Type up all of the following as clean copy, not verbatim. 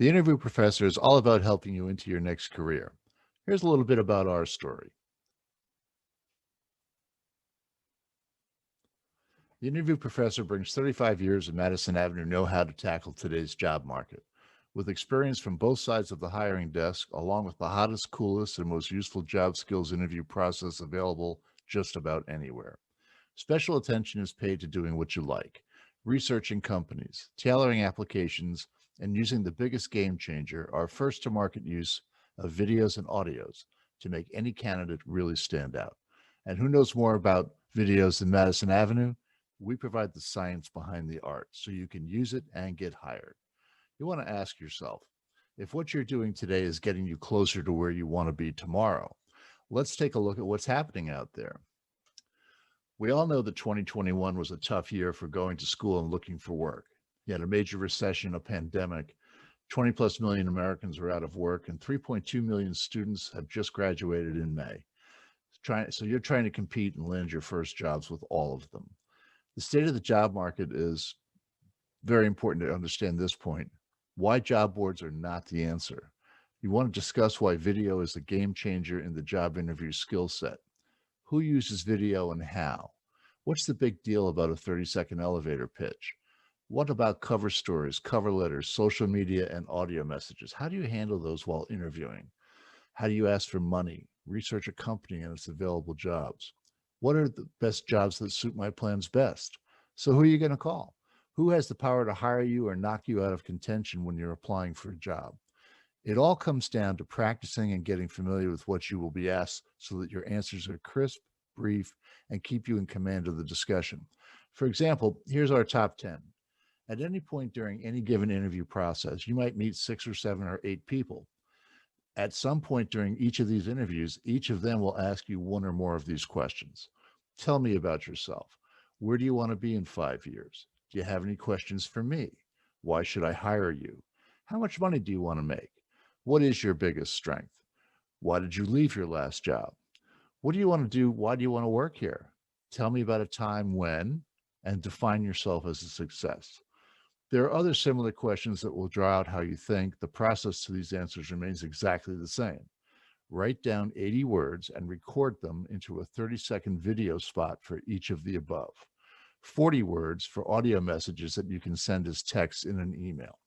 The Interview Professor is all about helping you into your next career. Here's a little bit about our story. The Interview Professor brings 35 years of Madison Avenue know-how to tackle today's job market. With experience from both sides of the hiring desk, along with the hottest, coolest, and most useful job skills interview process available just about anywhere. Special attention is paid to doing what you like, researching companies, tailoring applications, and using the biggest game changer, our first to market use of videos and audios to make any candidate really stand out. And who knows more about videos than Madison Avenue? We provide the science behind the art so you can use it and get hired. You want to ask yourself, if what you're doing today is getting you closer to where you want to be tomorrow, let's take a look at what's happening out there. We all know that 2021 was a tough year for going to school and looking for work. You had a major recession, a pandemic, 20 plus million Americans were out of work, and 3.2 million students have just graduated in May. So you're trying to compete and land your first jobs with all of them. The state of the job market is very important to understand this point. Why job boards are not the answer. You want to discuss why video is a game changer in the job interview skill set. Who uses video and how? What's the big deal about a 30-second elevator pitch? What about cover stories, cover letters, social media, and audio messages? How do you handle those while interviewing? How do you ask for money? Research a company and its available jobs. What are the best jobs that suit my plans best? So who are you going to call? Who has the power to hire you or knock you out of contention when you're applying for a job? It all comes down to practicing and getting familiar with what you will be asked so that your answers are crisp, brief, and keep you in command of the discussion. For example, here's our top 10. At any point during any given interview process, you might meet 6 or 7 or 8 people. At some point during each of these interviews, each of them will ask you one or more of these questions. Tell me about yourself. Where do you want to be in 5 years? Do you have any questions for me? Why should I hire you? How much money do you want to make? What is your biggest strength? Why did you leave your last job? What do you want to do? Why do you want to work here? Tell me about a time when, and define yourself as a success. There are other similar questions that will draw out how you think. The process to these answers remains exactly the same. Write down 80 words and record them into a 30-second video spot for each of the above. 40 words for audio messages that you can send as text in an email.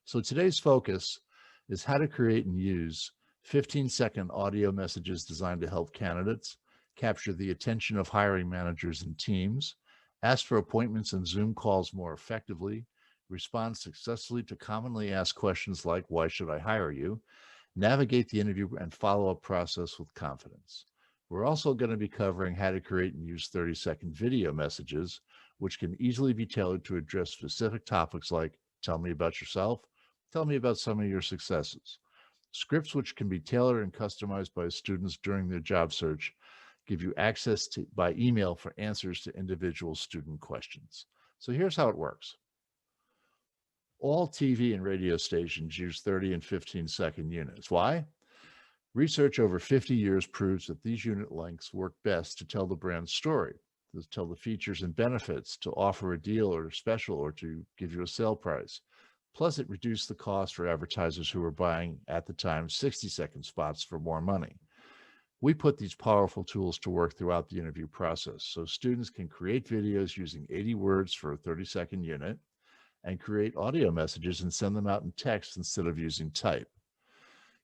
So today's focus is how to create and use 15-second audio messages designed to help candidates capture the attention of hiring managers and teams, ask for appointments and Zoom calls more effectively, respond successfully to commonly asked questions like, why should I hire you? Navigate the interview and follow-up process with confidence. We're also going to be covering how to create and use 30-second video messages, which can easily be tailored to address specific topics like, tell me about yourself, tell me about some of your successes. Scripts which can be tailored and customized by students during their job search give you access to by email for answers to individual student questions. So here's how it works. All TV and radio stations use 30 and 15-second units. Why? Research over 50 years proves that these unit lengths work best to tell the brand story, to tell the features and benefits, to offer a deal or a special, or to give you a sale price. Plus, it reduced the cost for advertisers who were buying, at the time, 60-second spots for more money. We put these powerful tools to work throughout the interview process so students can create videos using 80 words for a 30-second unit and create audio messages and send them out in text instead of using type.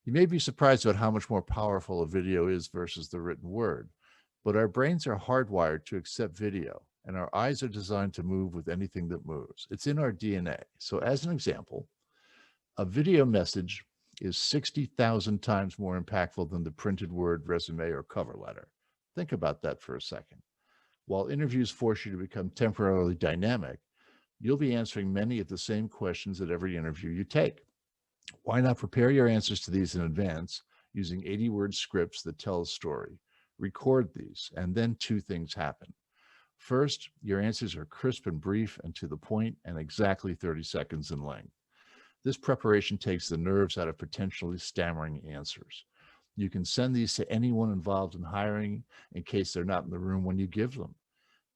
You may be surprised about how much more powerful a video is versus the written word, but our brains are hardwired to accept video, and our eyes are designed to move with anything that moves. It's in our DNA. So as an example, a video message is 60,000 times more impactful than the printed word, resume, or cover letter. Think about that for a second. While interviews force you to become temporarily dynamic, you'll be answering many of the same questions at every interview you take. Why not prepare your answers to these in advance using 80-word scripts that tell a story? Record these, and then 2 things happen. First, your answers are crisp and brief and to the point and exactly 30 seconds in length. This preparation takes the nerves out of potentially stammering answers. You can send these to anyone involved in hiring in case they're not in the room when you give them.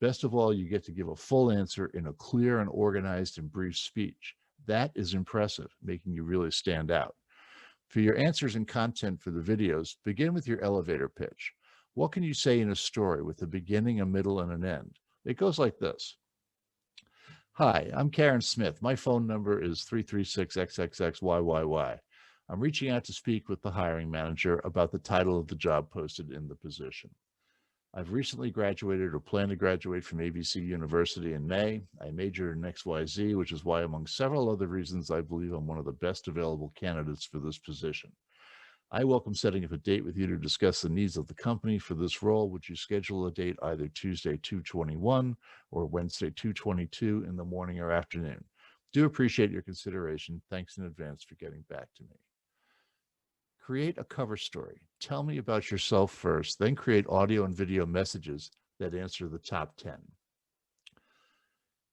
Best of all, you get to give a full answer in a clear and organized and brief speech. That is impressive, making you really stand out. For your answers and content for the videos, begin with your elevator pitch. What can you say in a story with a beginning, a middle, and an end? It goes like this. Hi, I'm Karen Smith. My phone number is 336XXXYYY. I'm reaching out to speak with the hiring manager about the title of the job posted in the position. I've recently graduated or plan to graduate from ABC University in May. I majored in XYZ, which is why, among several other reasons, I believe I'm one of the best available candidates for this position. I welcome setting up a date with you to discuss the needs of the company for this role. Would you schedule a date either Tuesday 2/21 or Wednesday 2/22 in the morning or afternoon? Do appreciate your consideration. Thanks in advance for getting back to me. Create a cover story. Tell me about yourself first, then create audio and video messages that answer the top 10.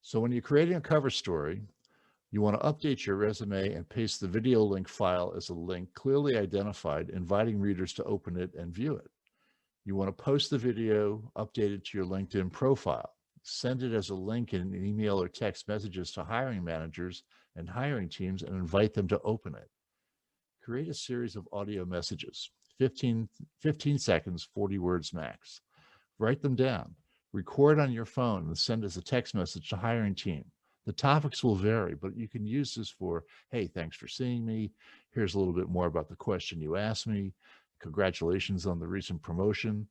So when you're creating a cover story, you want to update your resume and paste the video link file as a link clearly identified, inviting readers to open it and view it. You want to post the video updated to your LinkedIn profile. Send it as a link in email or text messages to hiring managers and hiring teams and invite them to open it. Create a series of audio messages, 15 seconds, 40 words max. Write them down. Record on your phone and send as a text message to hiring team. The topics will vary, but you can use this for, hey, thanks for seeing me. Here's a little bit more about the question you asked me. Congratulations on the recent promotion.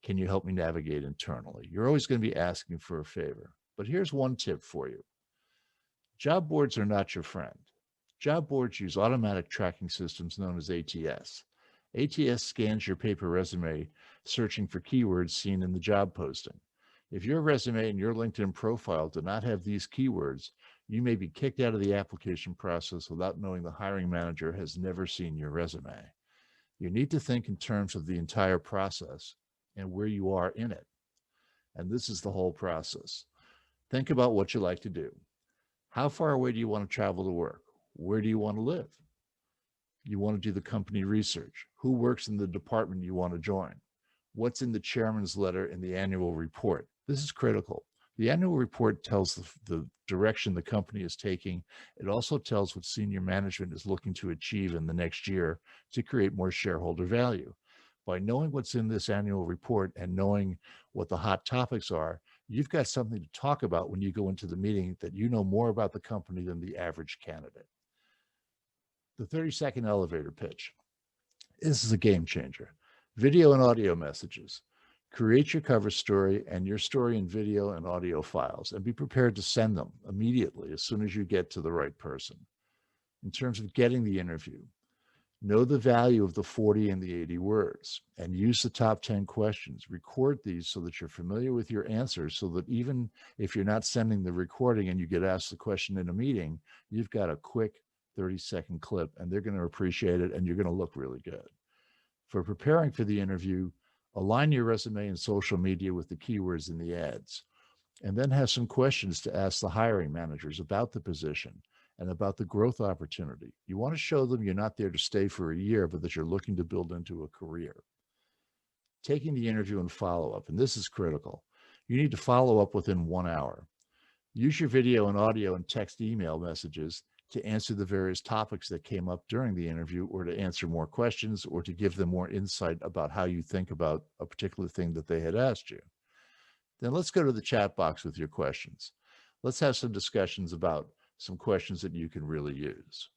Can you help me navigate internally? You're always going to be asking for a favor. But here's one tip for you. Job boards are not your friend. Job boards use automatic tracking systems known as ATS. ATS scans your paper resume, searching for keywords seen in the job posting. If your resume and your LinkedIn profile do not have these keywords, you may be kicked out of the application process without knowing the hiring manager has never seen your resume. You need to think in terms of the entire process and where you are in it. And this is the whole process. Think about what you like to do. How far away do you want to travel to work? Where do you want to live? You want to do the company research. Who works in the department you want to join? What's in the chairman's letter in the annual report? This is critical. The annual report tells the direction the company is taking. It also tells what senior management is looking to achieve in the next year to create more shareholder value. By knowing what's in this annual report and knowing what the hot topics are, you've got something to talk about when you go into the meeting that you know more about the company than the average candidate. The 30-second elevator pitch. This is a game changer. Video and audio messages. Create your cover story and your story in video and audio files, and be prepared to send them immediately as soon as you get to the right person. In terms of getting the interview, know the value of the 40 and the 80 words and use the top 10 questions. Record these so that you're familiar with your answers, so that even if you're not sending the recording and you get asked the question in a meeting, you've got a quick 30-second clip and they're going to appreciate it and you're going to look really good. For preparing for the interview, align your resume and social media with the keywords in the ads, and then have some questions to ask the hiring managers about the position and about the growth opportunity. You want to show them you're not there to stay for a year, but that you're looking to build into a career. Taking the interview and follow-up, and this is critical. You need to follow up within 1 hour. Use your video and audio and text email messages to answer the various topics that came up during the interview, or to answer more questions, or to give them more insight about how you think about a particular thing that they had asked you. Then let's go to the chat box with your questions. Let's have some discussions about some questions that you can really use.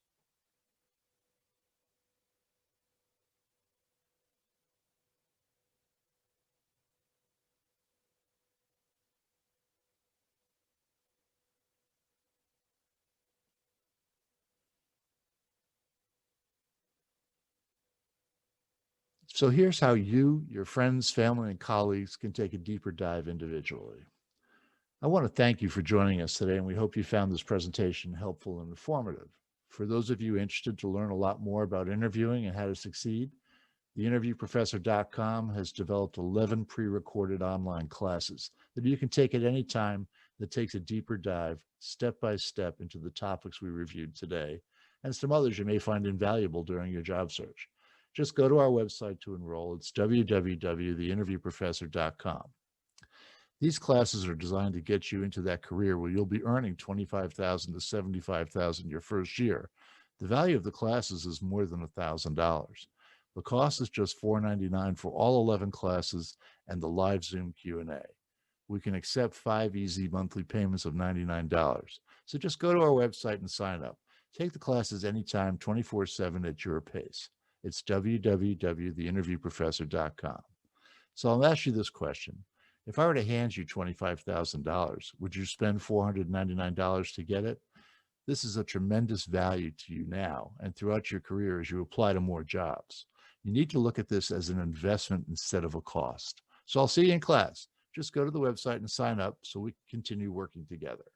So here's how you, your friends, family, and colleagues can take a deeper dive individually. I want to thank you for joining us today, and we hope you found this presentation helpful and informative. For those of you interested to learn a lot more about interviewing and how to succeed, theinterviewprofessor.com has developed 11 pre-recorded online classes that you can take at any time that takes a deeper dive, step by step, into the topics we reviewed today, and some others you may find invaluable during your job search. Just go to our website to enroll. It's www.theinterviewprofessor.com. These classes are designed to get you into that career where you'll be earning 25,000 to 75,000 your first year. The value of the classes is more than $1,000. The cost is just $499 for all 11 classes and the live Zoom Q&A. We can accept 5 easy monthly payments of $99. So just go to our website and sign up. Take the classes anytime, 24/7 at your pace. It's www.theinterviewprofessor.com. So I'll ask you this question. If I were to hand you $25,000, would you spend $499 to get it? This is a tremendous value to you now and throughout your career as you apply to more jobs. You need to look at this as an investment instead of a cost. So I'll see you in class. Just go to the website and sign up so we can continue working together.